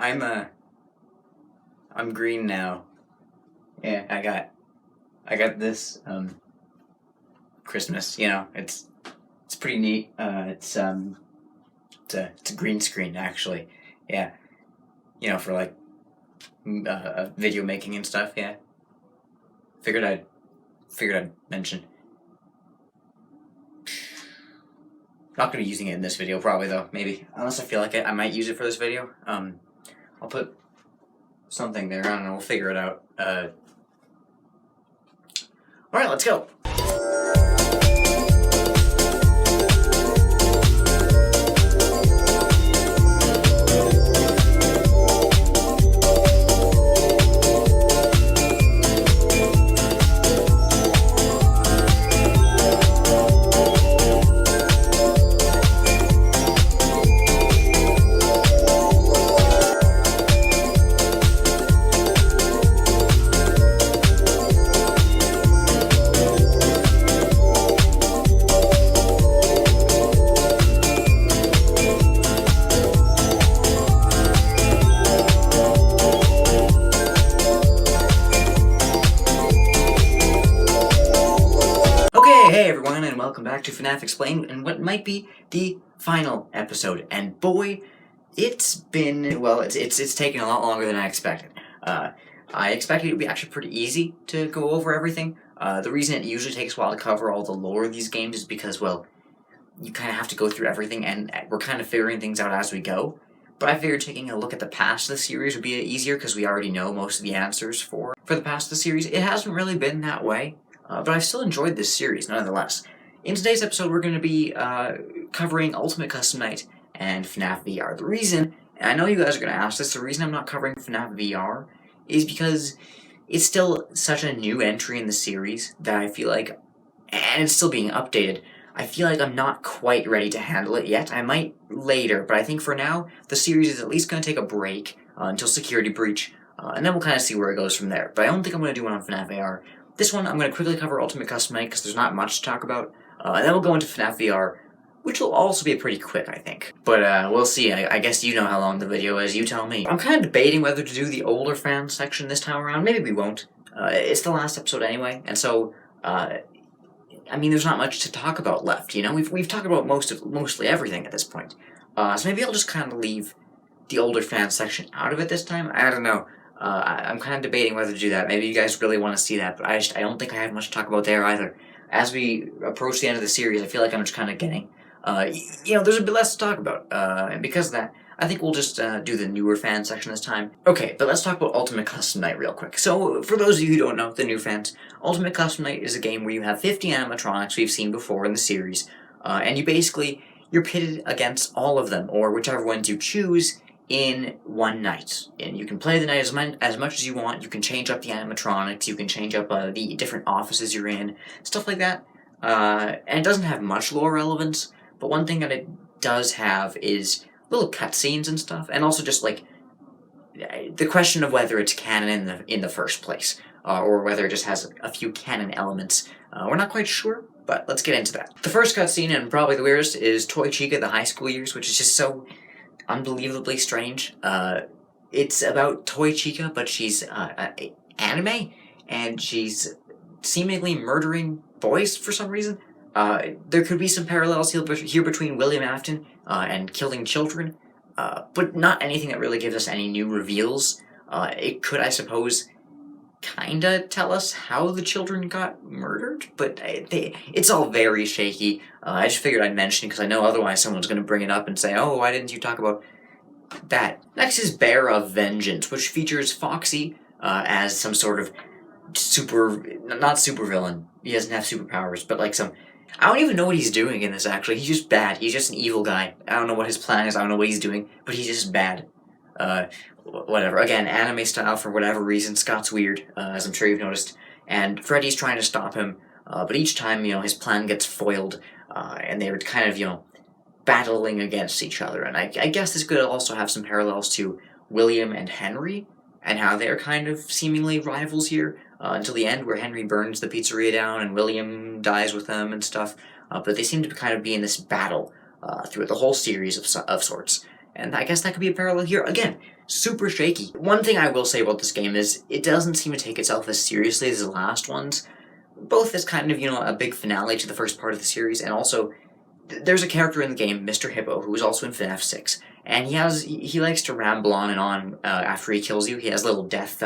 I'm green now. Yeah, I got this Christmas. It's pretty neat. It's a green screen actually. Yeah, for like video making and stuff. Yeah, figured I'd mention. Not gonna be using it in this video probably though. Maybe unless I feel like it, I might use it for this video. I'll put something there. I don't know. We'll figure it out. All right, let's go. Hey everyone, and welcome back to FNAF Explained, and what might be the final episode. And boy, it's been, well, it's taken a lot longer than I expected. I expected it would be actually pretty easy to go over everything. The reason it usually takes a while to cover all the lore of these games is because, well, you kind of have to go through everything, and we're kind of figuring things out as we go. But I figured taking a look at the past of the series would be easier, because we already know most of the answers for the past of the series. It hasn't really been that way. But I've still enjoyed this series, nonetheless. In today's episode, we're going to be covering Ultimate Custom Night and FNAF VR. The reason, and I know you guys are going to ask this, the reason I'm not covering FNAF VR is because it's still such a new entry in the series that I feel like, and it's still being updated, I feel like I'm not quite ready to handle it yet. I might later, but I think for now, the series is at least going to take a break until Security Breach, and then we'll kind of see where it goes from there. But I don't think I'm going to do one on FNAF VR. This one, I'm going to quickly cover Ultimate Custom Night because there's not much to talk about, and then we'll go into FNAF VR, which will also be pretty quick, I think. But we'll see. I guess you know how long the video is, you tell me. I'm kind of debating whether to do the older fan section this time around. Maybe we won't. It's the last episode anyway, and so, I mean, there's not much to talk about left, you know? We've talked about mostly everything at this point. So maybe I'll just kind of leave the older fan section out of it this time. I don't know. I'm kind of debating whether to do that. Maybe you guys really want to see that, but I don't think I have much to talk about there either. As we approach the end of the series, I feel like I'm just kind of getting, there's a bit less to talk about. And because of that, I think we'll just do the newer fan section this time. Okay, but let's talk about Ultimate Custom Night real quick. So, for those of you who don't know, the new fans, Ultimate Custom Night is a game where you have 50 animatronics we've seen before in the series, and you're pitted against all of them, or whichever ones you choose, in one night. And you can play the night as much as you want. You can change up the animatronics, you can change up the different offices you're in, stuff like that. And it doesn't have much lore relevance, but one thing that it does have is little cutscenes and stuff, and also just like the question of whether it's canon in the first place, or whether it just has a few canon elements. We're not quite sure, but let's get into that. The first cutscene, and probably the weirdest, is Toy Chica, the high school years, which is just so unbelievably strange. It's about Toy Chica, but she's anime, and she's seemingly murdering boys for some reason. There could be some parallels here between William Afton and killing children, but not anything that really gives us any new reveals. It could, I suppose, kinda tell us how the children got murdered, but it's all very shaky. I just figured I'd mention it because I know otherwise someone's going to bring it up and say, oh, why didn't you talk about that? Next is Bear of Vengeance, which features Foxy as some sort of not supervillain. He doesn't have superpowers, but like I don't even know what he's doing in this, actually. He's just bad. He's just an evil guy. I don't know what his plan is, I don't know what he's doing, but he's just bad. Whatever. Again, anime style for whatever reason. Scott's weird, as I'm sure you've noticed. And Freddy's trying to stop him, but each time, his plan gets foiled, and they're kind of, battling against each other. And I guess this could also have some parallels to William and Henry, and how they're kind of seemingly rivals here, until the end where Henry burns the pizzeria down and William dies with them and stuff. But they seem to kind of be in this battle throughout the whole series of sorts. And I guess that could be a parallel here. Again, super shaky. One thing I will say about this game is it doesn't seem to take itself as seriously as the last ones, both as kind of, a big finale to the first part of the series, and also there's a character in the game, Mr. Hippo, who is also in FNAF 6, and he likes to ramble on and on after he kills you. He has little death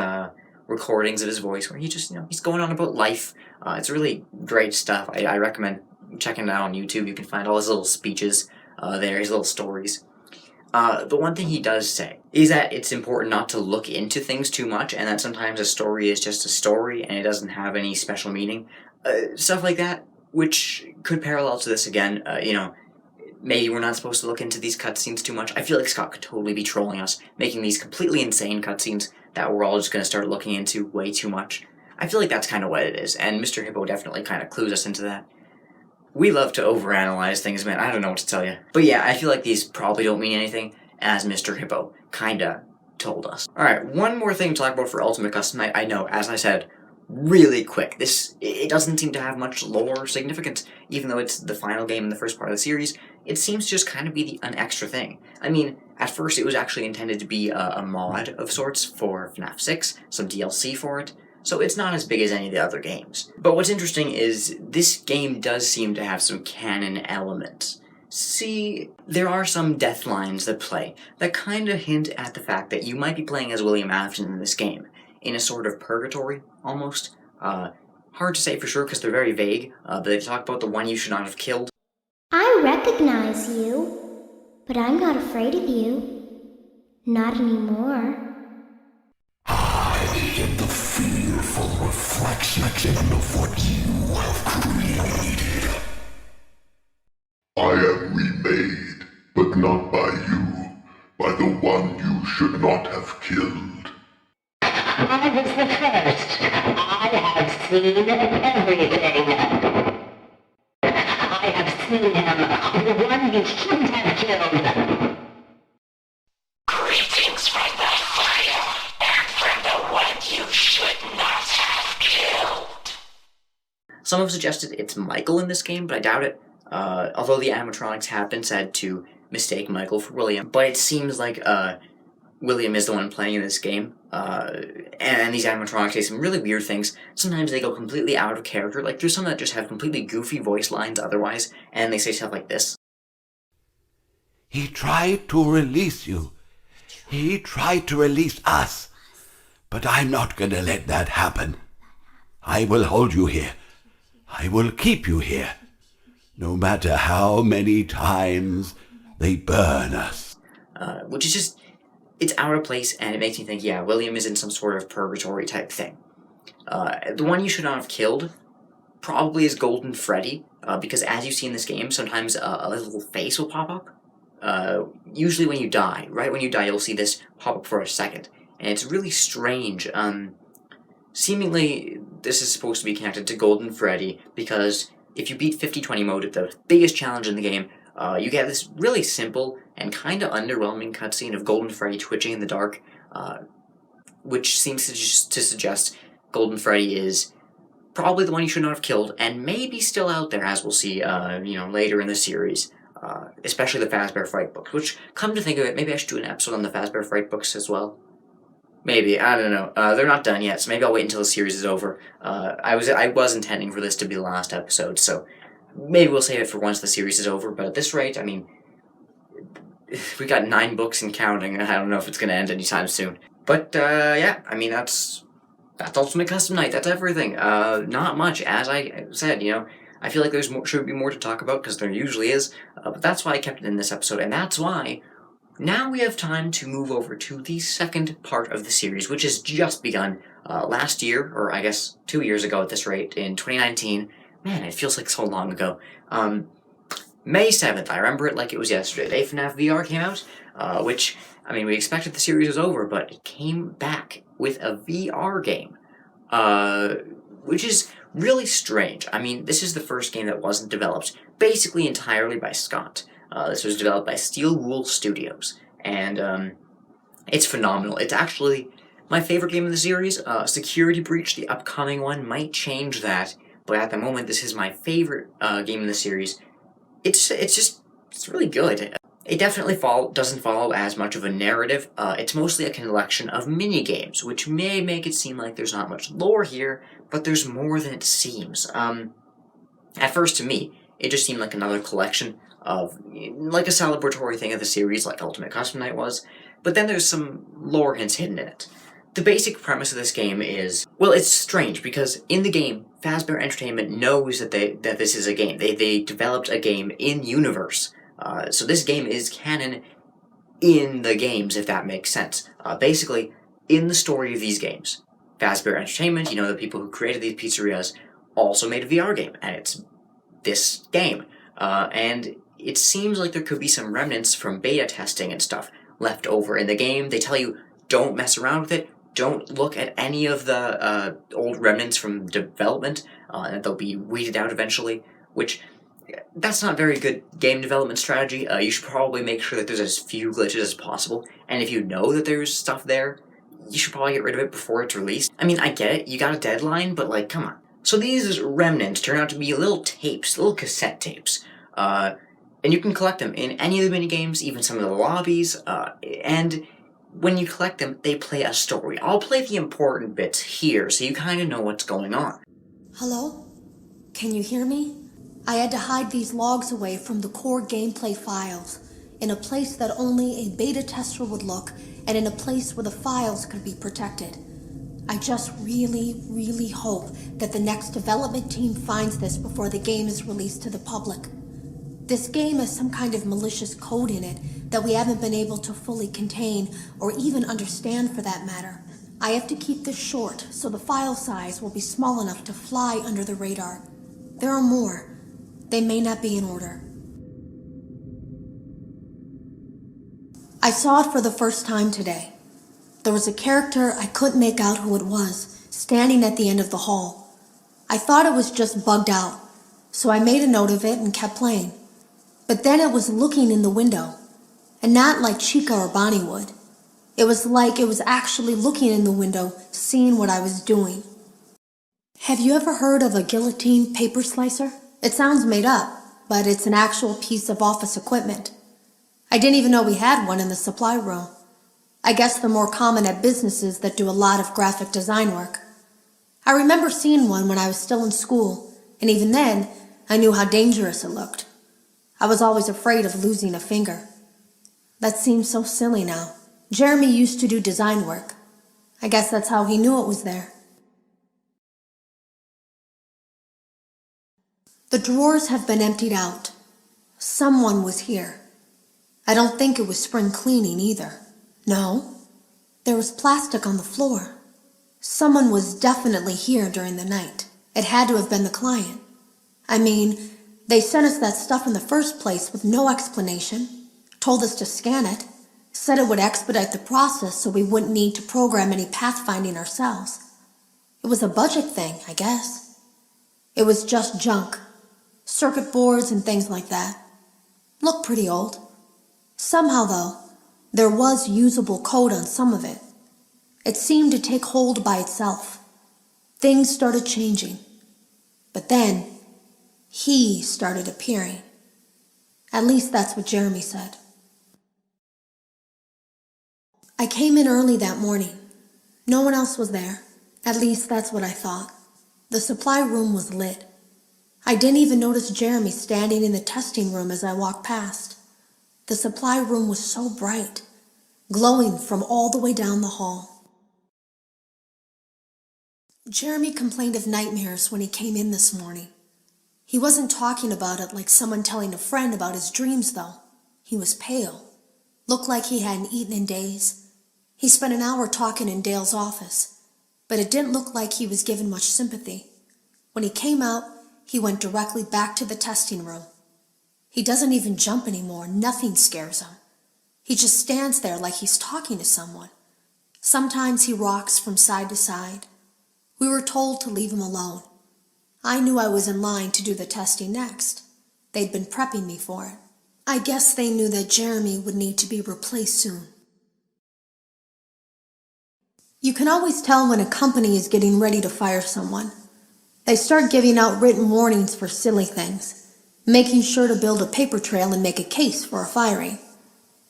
recordings of his voice where he just, he's going on about life. It's really great stuff. I recommend checking it out on YouTube. You can find all his little speeches there, his little stories. The one thing he does say is that it's important not to look into things too much, and that sometimes a story is just a story and it doesn't have any special meaning. Stuff like that, which could parallel to this again. Maybe we're not supposed to look into these cutscenes too much. I feel like Scott could totally be trolling us, making these completely insane cutscenes that we're all just going to start looking into way too much. I feel like that's kind of what it is, and Mr. Hippo definitely kind of clues us into that. We love to overanalyze things, man. I don't know what to tell you. But yeah, I feel like these probably don't mean anything, as Mr. Hippo kinda told us. Alright, one more thing to talk about for Ultimate Custom Night. I know, as I said, really quick. It doesn't seem to have much lore significance, even though it's the final game in the first part of the series. It seems to just kind of be an extra thing. I mean, at first it was actually intended to be a mod of sorts for FNAF 6, some DLC for it, so it's not as big as any of the other games. But what's interesting is this game does seem to have some canon elements. See, there are some death lines that play that kind of hint at the fact that you might be playing as William Afton in this game, in a sort of purgatory, almost. Hard to say for sure because they're very vague, but they talk about the one you should not have killed. I recognize you, but I'm not afraid of you. Not anymore. I am the fearful reflection of what you have created. I am remade, but not by you, by the one you should not have killed. I was the first. I have seen everything. I have seen him, the one you shouldn't have killed. Greetings from the fire, and from the one you should not have killed. Some have suggested it's Michael in this game, but I doubt it. Although the animatronics have been said to mistake Michael for William, but it seems like William is the one playing in this game, and these animatronics say some really weird things. Sometimes they go completely out of character, like there's some that just have completely goofy voice lines otherwise, and they say stuff like this. He tried to release you. He tried to release us. But I'm not gonna let that happen. I will hold you here. I will keep you here. No matter how many times they burn us. Which is just, it's out of place, and it makes me think, yeah, William is in some sort of purgatory type thing. The one you should not have killed probably is Golden Freddy, because as you see in this game, sometimes a little face will pop up. Usually when you die, right when you die, you'll see this pop up for a second, and it's really strange. Seemingly, this is supposed to be connected to Golden Freddy, because if you beat 50-20 mode, the biggest challenge in the game, you get this really simple and kind of underwhelming cutscene of Golden Freddy twitching in the dark, which seems to suggest Golden Freddy is probably the one you should not have killed, and maybe still out there, as we'll see, later in the series, especially the Fazbear Fright books, which, come to think of it, maybe I should do an episode on the Fazbear Fright books as well. Maybe, I don't know. They're not done yet, so maybe I'll wait until the series is over. I was intending for this to be the last episode, so maybe we'll save it for once the series is over, but at this rate, I mean, we got 9 books and counting, and I don't know if it's going to end anytime soon. But, yeah, I mean, that's Ultimate Custom Night, that's everything. Not much, as I said, I feel like should be more to talk about, because there usually is, but that's why I kept it in this episode, and that's why now we have time to move over to the second part of the series, which has just begun last year, or I guess 2 years ago at this rate, in 2019. Man, it feels like so long ago. May 7th, I remember it like it was yesterday. FNAF VR came out, which, I mean, we expected the series was over, but it came back with a VR game, which is really strange. I mean, this is the first game that wasn't developed basically entirely by Scott. This was developed by Steel Wool Studios, and it's phenomenal. It's actually my favorite game in the series. Security Breach, the upcoming one, might change that, but at the moment, this is my favorite game in the series. It's really good. It definitely doesn't follow as much of a narrative. It's mostly a collection of mini-games, which may make it seem like there's not much lore here, but there's more than it seems. At first, to me, it just seemed like another collection of, like a celebratory thing of the series, like Ultimate Custom Night was, but then there's some lore hints hidden in it. The basic premise of this game is, well, it's strange, because in the game, Fazbear Entertainment knows that this is a game. They developed a game in-universe. So this game is canon in the games, if that makes sense. Basically, in the story of these games, Fazbear Entertainment, the people who created these pizzerias, also made a VR game, and it's this game. And it seems like there could be some remnants from beta testing and stuff left over in the game. They tell you, don't mess around with it, don't look at any of the old remnants from development, and they'll be weeded out eventually, which... that's not very good game development strategy. You should probably make sure that there's as few glitches as possible, and if you know that there's stuff there, you should probably get rid of it before it's released. I mean, I get it, you got a deadline, but like, come on. So these remnants turn out to be little tapes, little cassette tapes, and you can collect them in any of the minigames, even some of the lobbies, and when you collect them, they play a story. I'll play the important bits here, so you kind of know what's going on. Hello? Can you hear me? I had to hide these logs away from the core gameplay files, in a place that only a beta tester would look, and in a place where the files could be protected. I just really hope that the next development team finds this before the game is released to the public. This game has some kind of malicious code in it that we haven't been able to fully contain, or even understand for that matter. I have to keep this short, so the file size will be small enough to fly under the radar. There are more. They may not be in order. I saw it for the first time today. There was a character I couldn't make out who it was, standing at the end of the hall. I thought it was just bugged out, so I made a note of it and kept playing. But then it was looking in the window, and not like Chica or Bonnie would. It was like it was actually looking in the window, seeing what I was doing. Have you ever heard of a guillotine paper slicer? It sounds made up, but it's an actual piece of office equipment. I didn't even know we had one in the supply room. I guess they're more common at businesses that do a lot of graphic design work. I remember seeing one when I was still in school, and even then, I knew how dangerous it looked. I was always afraid of losing a finger. That seems so silly now. Jeremy used to do design work. I guess that's how he knew it was there. The drawers have been emptied out. Someone was here. I don't think it was spring cleaning either. No, there was plastic on the floor. Someone was definitely here during the night. It had to have been the client. I mean, they sent us that stuff in the first place with no explanation, told us to scan it, said it would expedite the process so we wouldn't need to program any pathfinding ourselves. It was a budget thing, I guess. It was just junk. Circuit boards and things like that. Looked pretty old. Somehow, though, there was usable code on some of it. It seemed to take hold by itself. Things started changing. But then, he started appearing. At least that's what Jeremy said. I came in early that morning. No one else was there. At least that's what I thought. The supply room was lit. I didn't even notice Jeremy standing in the testing room as I walked past. The supply room was so bright, glowing from all the way down the hall. Jeremy complained of nightmares when he came in this morning. He wasn't talking about it like someone telling a friend about his dreams, though. He was pale, looked like he hadn't eaten in days. He spent an hour talking in Dale's office, but it didn't look like he was given much sympathy. When he came out, he went directly back to the testing room. He doesn't even jump anymore. Nothing scares him. He just stands there like he's talking to someone. Sometimes he rocks from side to side. We were told to leave him alone. I knew I was in line to do the testing next. They'd been prepping me for it. I guess they knew that Jeremy would need to be replaced soon. You can always tell when a company is getting ready to fire someone. They start giving out written warnings for silly things, making sure to build a paper trail and make a case for a firing.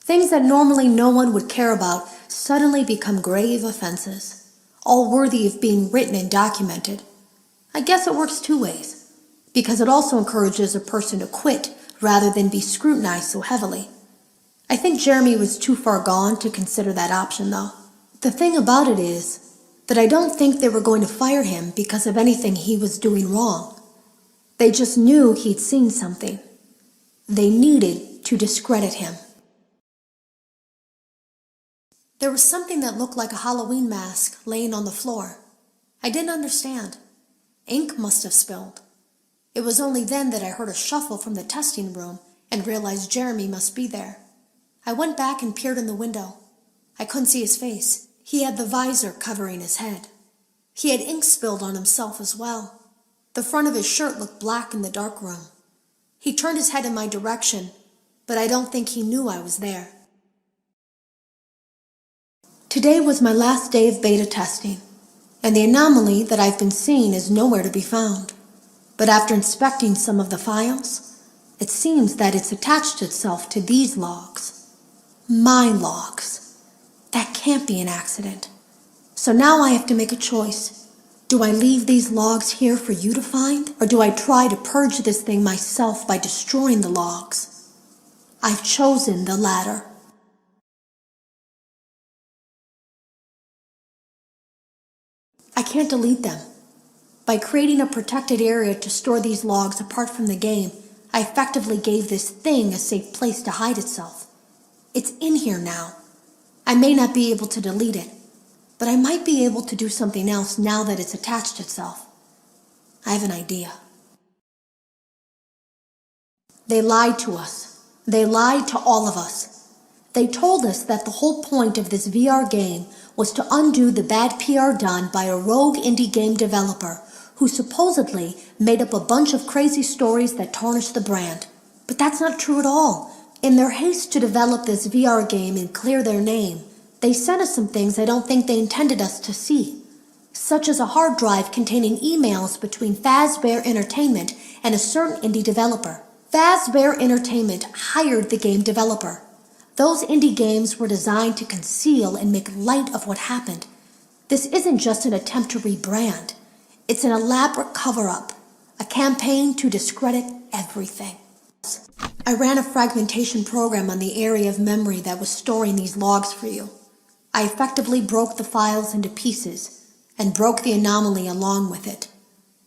Things that normally no one would care about suddenly become grave offenses, all worthy of being written and documented. I guess it works two ways, because it also encourages a person to quit rather than be scrutinized so heavily. I think Jeremy was too far gone to consider that option, though. The thing about it is that I don't think they were going to fire him because of anything he was doing wrong. They just knew he'd seen something. They needed to discredit him. There was something that looked like a Halloween mask laying on the floor. I didn't understand. Ink must have spilled. It was only then that I heard a shuffle from the testing room and realized Jeremy must be there. I went back and peered in the window. I couldn't see his face. He had the visor covering his head. He had ink spilled on himself as well. The front of his shirt looked black in the dark room. He turned his head in my direction, but I don't think he knew I was there. Today was my last day of beta testing, and the anomaly that I've been seeing is nowhere to be found. But after inspecting some of the files, it seems that it's attached itself to these logs. My logs. That can't be an accident. So now I have to make a choice. Do I leave these logs here for you to find, or do I try to purge this thing myself by destroying the logs? I've chosen the latter. I can't delete them. By creating a protected area to store these logs apart from the game, I effectively gave this thing a safe place to hide itself. It's in here now. I may not be able to delete it, but I might be able to do something else now that it's attached itself. I have an idea. They lied to us. They lied to all of us. They told us that the whole point of this VR game was to undo the bad PR done by a rogue indie game developer who supposedly made up a bunch of crazy stories that tarnished the brand. But that's not true at all. In their haste to develop this VR game and clear their name, they sent us some things I don't think they intended us to see, such as a hard drive containing emails between Fazbear Entertainment and a certain indie developer. Fazbear Entertainment hired the game developer. Those indie games were designed to conceal and make light of what happened. This isn't just an attempt to rebrand. It's an elaborate cover-up, a campaign to discredit everything. I ran a fragmentation program on the area of memory that was storing these logs for you. I effectively broke the files into pieces and broke the anomaly along with it.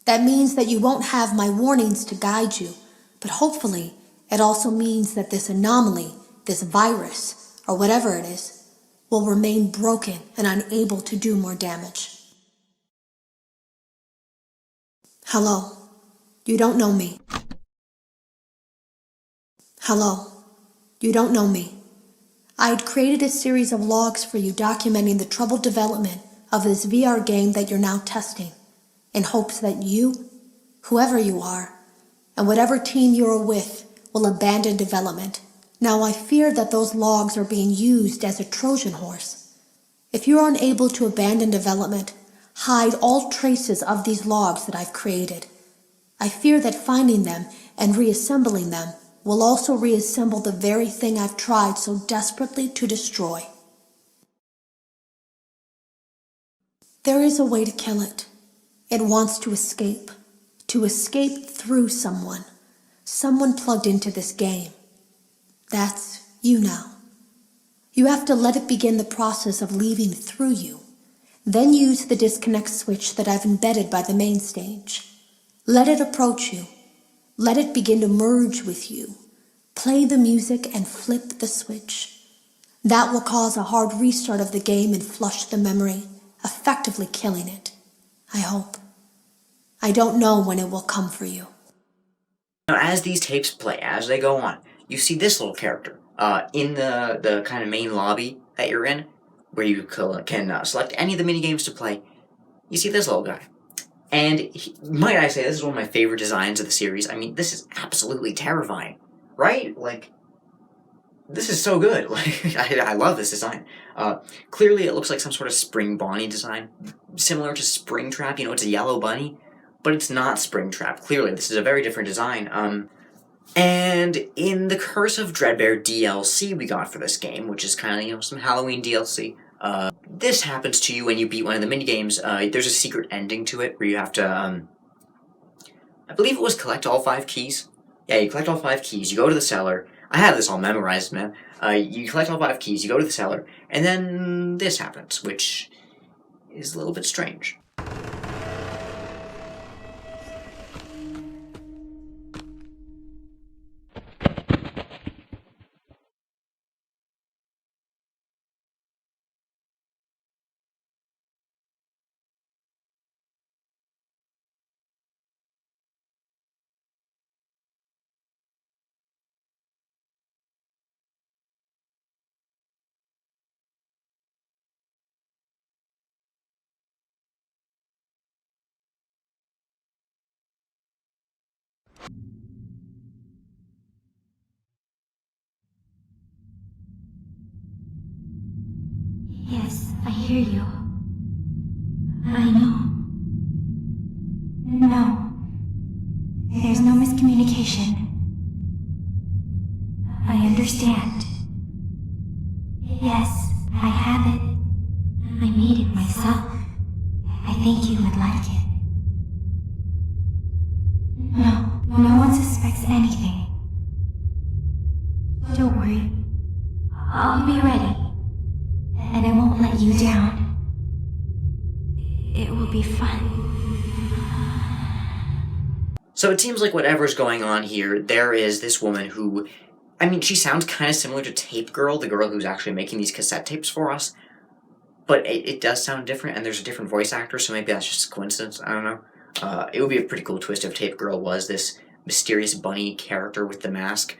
That means that you won't have my warnings to guide you, but hopefully it also means that this anomaly, this virus, or whatever it is, will remain broken and unable to do more damage. Hello. You don't know me. Hello. You don't know me. I had created a series of logs for you documenting the troubled development of this VR game that you're now testing, in hopes that you, whoever you are, and whatever team you are with, will abandon development. Now I fear that those logs are being used as a Trojan horse. If you are unable to abandon development, hide all traces of these logs that I've created. I fear that finding them and reassembling them will also reassemble the very thing I've tried so desperately to destroy. There is a way to kill it. It wants to escape through someone plugged into this game. That's you now. You have to let it begin the process of leaving through you. Then use the disconnect switch that I've embedded by the main stage. Let it approach you. Let it begin to merge with you. Play the music and flip the switch. That will cause a hard restart of the game and flush the memory, effectively killing it. I hope. I don't know when it will come for you. Now, as these tapes play, as they go on, you see this little character in the kind of main lobby that you're in, where you can select any of the mini games to play. You see this little guy. And might I say, this is one of my favorite designs of the series. I mean, this is absolutely terrifying, right? Like, this is so good. Like, I love this design. Clearly, it looks like some sort of Spring Bonnie design, similar to Springtrap. You know, it's a yellow bunny, but it's not Springtrap. Clearly, this is a very different design. And in the Curse of Dreadbear DLC we got for this game, which is kind of, some Halloween DLC, this happens to you when you beat one of the minigames. There's a secret ending to it where you have to, I believe it was collect all 5 keys. Yeah, you collect all 5 keys, you go to the cellar. I have this all memorized, man. You collect all 5 keys, you go to the cellar, and then this happens, which is a little bit strange. Yes, I hear you. I know. No. There's no miscommunication. I understand. Yes, I have it. I made it myself. I think you would like it. No one suspects anything. Don't worry. I'll be ready. And I won't let you down. It will be fun. So it seems like whatever's going on here, there is this woman who, I mean, she sounds kind of similar to Tape Girl, the girl who's actually making these cassette tapes for us, but it does sound different, and there's a different voice actor, so maybe that's just a coincidence, I don't know. It would be a pretty cool twist if Tape Girl was this mysterious bunny character with the mask.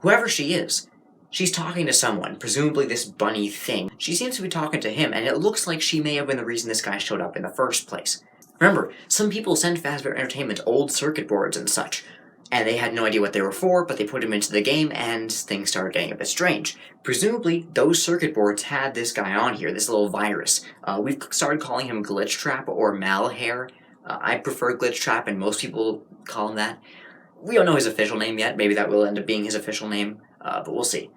Whoever she is, she's talking to someone, presumably this bunny thing. She seems to be talking to him, and it looks like she may have been the reason this guy showed up in the first place. Remember, some people send Fazbear Entertainment old circuit boards and such, and they had no idea what they were for, but they put them into the game, and things started getting a bit strange. Presumably, those circuit boards had this guy on here, this little virus. We've started calling him Glitch Trap or Malhair. I prefer Glitch Trap, and most people call him that. We don't know his official name yet. Maybe that will end up being his official name, but we'll see.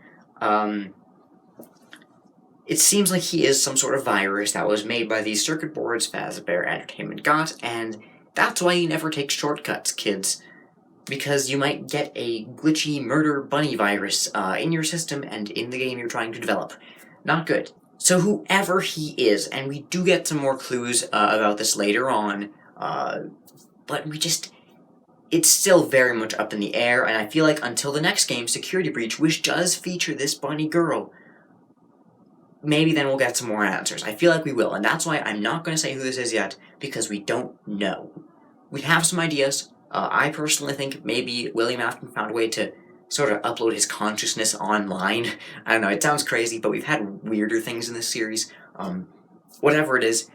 It seems like he is some sort of virus that was made by these circuit boards Fazbear Entertainment got, and that's why you never take shortcuts, kids. Because you might get a glitchy murder bunny virus in your system and in the game you're trying to develop. Not good. So whoever he is, and we do get some more clues about this later on, but it's still very much up in the air, and I feel like until the next game, Security Breach, which does feature this bunny girl, maybe then we'll get some more answers. I feel like we will, and that's why I'm not going to say who this is yet, because we don't know. We have some ideas. I personally think maybe William Afton found a way to sort of upload his consciousness online. I don't know, it sounds crazy, but we've had weirder things in this series. Whatever it is,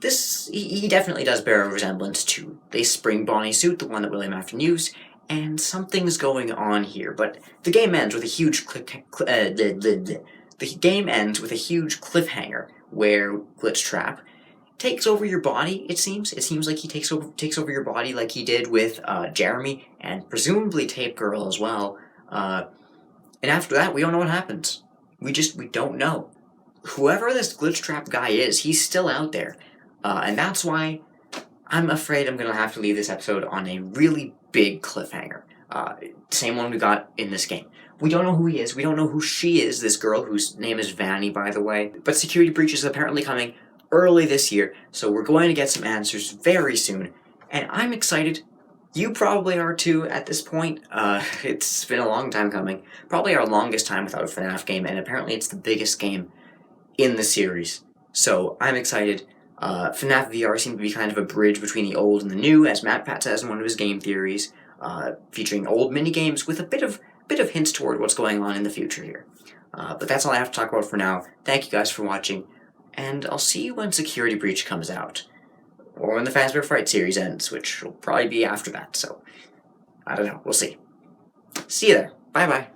he definitely does bear a resemblance to the Spring Bonnie suit, the one that William Afton used, and something's going on here, but the game ends with a huge The game ends with a huge cliffhanger where Glitch Trap takes over your body, it seems. It seems like he takes over your body like he did with Jeremy and presumably Tape Girl as well. And after that, we don't know what happens. We don't know. Whoever this Glitch Trap guy is, he's still out there. And that's why I'm afraid I'm going to have to leave this episode on a really big cliffhanger. Same one we got in this game. We don't know who he is. We don't know who she is, this girl whose name is Vanny, by the way. But Security Breach is apparently coming early this year, so we're going to get some answers very soon. And I'm excited. You probably are too at this point. It's been a long time coming. Probably our longest time without a FNAF game, and apparently it's the biggest game in the series. So I'm excited. FNAF VR seemed to be kind of a bridge between the old and the new, as MatPat says in one of his game theories, featuring old minigames with a bit of hints toward what's going on in the future here. But that's all I have to talk about for now. Thank you guys for watching, and I'll see you when Security Breach comes out. Or when the Fazbear Fright series ends, which will probably be after that, so I don't know, we'll see. See you there. Bye-bye.